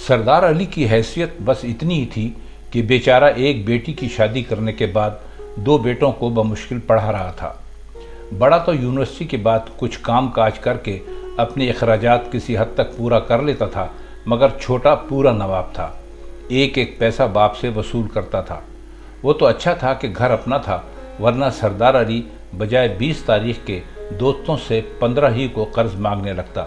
سردار علی کی حیثیت بس اتنی ہی تھی کہ بیچارہ ایک بیٹی کی شادی کرنے کے بعد دو بیٹوں کو بمشکل پڑھا رہا تھا۔ بڑا تو یونیورسٹی کے بعد کچھ کام کاج کر کے اپنے اخراجات کسی حد تک پورا کر لیتا تھا، مگر چھوٹا پورا نواب تھا، ایک ایک پیسہ باپ سے وصول کرتا تھا۔ وہ تو اچھا تھا کہ گھر اپنا تھا، ورنہ سردار علی بجائے 20 تاریخ کے دوستوں سے 15 ہی کو قرض مانگنے لگتا۔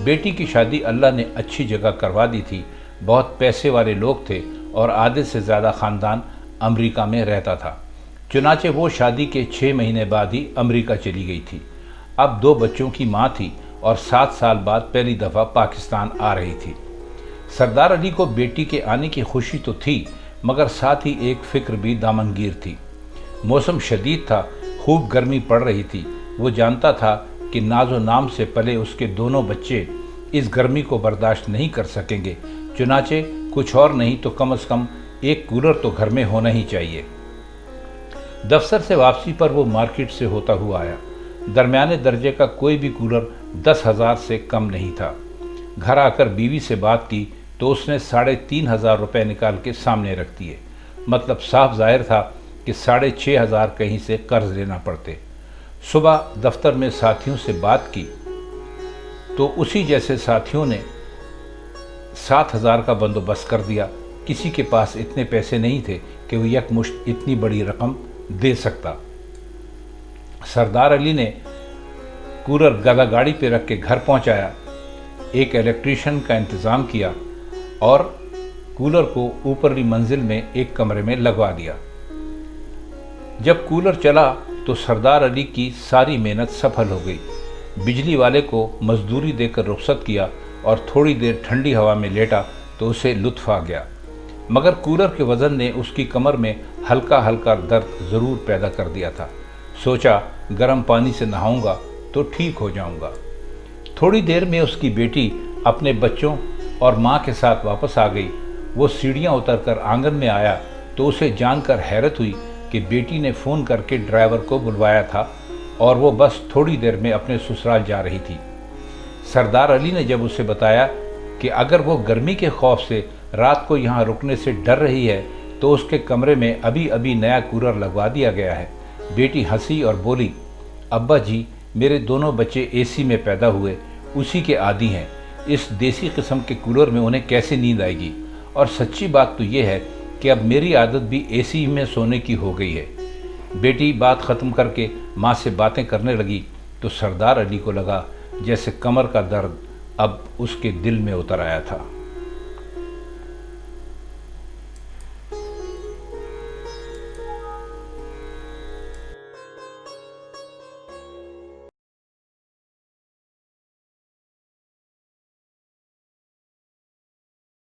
بیٹی کی شادی اللہ نے اچھی جگہ کروا دی تھی، بہت پیسے والے لوگ تھے اور آدھے سے زیادہ خاندان امریکہ میں رہتا تھا۔ چنانچہ وہ شادی کے 6 مہینے بعد ہی امریکہ چلی گئی تھی۔ اب 2 بچوں کی ماں تھی اور 7 سال بعد پہلی دفعہ پاکستان آ رہی تھی۔ سردار علی کو بیٹی کے آنے کی خوشی تو تھی، مگر ساتھ ہی ایک فکر بھی دامنگیر تھی۔ موسم شدید تھا، خوب گرمی پڑ رہی تھی۔ وہ جانتا تھا کہ ناز و نام سے پلے اس کے دونوں بچے اس گرمی کو برداشت نہیں کر سکیں گے، چنانچہ کچھ اور نہیں تو کم از کم ایک کولر تو گھر میں ہونا ہی چاہیے۔ دفتر سے واپسی پر وہ مارکیٹ سے ہوتا ہوا آیا۔ درمیانے درجے کا کوئی بھی کولر 10,000 سے کم نہیں تھا۔ گھر آ کر بیوی سے بات کی تو اس نے 3,500 روپے نکال کے سامنے رکھ دیے۔ مطلب صاف ظاہر تھا کہ 6,500 کہیں سے قرض لینا پڑتے۔ صبح دفتر میں ساتھیوں سے بات کی تو اسی جیسے ساتھیوں نے 7,000 کا بندوبست کر دیا۔ کسی کے پاس اتنے پیسے نہیں تھے کہ وہ یک مشت اتنی بڑی رقم دے سکتا۔ سردار علی نے کولر گدا گاڑی پہ رکھ کے گھر پہنچایا، ایک الیکٹریشین کا انتظام کیا اور کولر کو اوپرلی منزل میں ایک کمرے میں لگوا دیا۔ جب کولر چلا تو سردار علی کی ساری محنت سفل ہو گئی۔ بجلی والے کو مزدوری دے کر رخصت کیا اور تھوڑی دیر ٹھنڈی ہوا میں لیٹا تو اسے لطف آ گیا، مگر کولر کے وزن نے اس کی کمر میں ہلکا ہلکا درد ضرور پیدا کر دیا تھا۔ سوچا گرم پانی سے نہاؤں گا تو ٹھیک ہو جاؤں گا۔ تھوڑی دیر میں اس کی بیٹی اپنے بچوں اور ماں کے ساتھ واپس آ گئی۔ وہ سیڑھیاں اتر کر آنگن میں آیا تو اسے جان کر حیرت ہوئی کہ بیٹی نے فون کر کے ڈرائیور کو بلوایا تھا اور وہ بس تھوڑی دیر میں اپنے سسرال جا رہی تھی۔ سردار علی نے جب اسے بتایا کہ اگر وہ گرمی کے خوف سے رات کو یہاں رکنے سے ڈر رہی ہے تو اس کے کمرے میں ابھی نیا کولر لگوا دیا گیا ہے، بیٹی ہنسی اور بولی، ابا جی میرے دونوں بچے اے سی میں پیدا ہوئے، اسی کے عادی ہیں، اس دیسی قسم کے کولر میں انہیں کیسے نیند آئے گی؟ اور سچی بات تو یہ ہے کہ اب میری عادت بھی اے سی میں سونے کی ہو گئی ہے۔ بیٹی بات ختم کر کے ماں سے باتیں کرنے لگی تو سردار علی کو لگا جیسے کمر کا درد اب اس کے دل میں اتر آیا تھا۔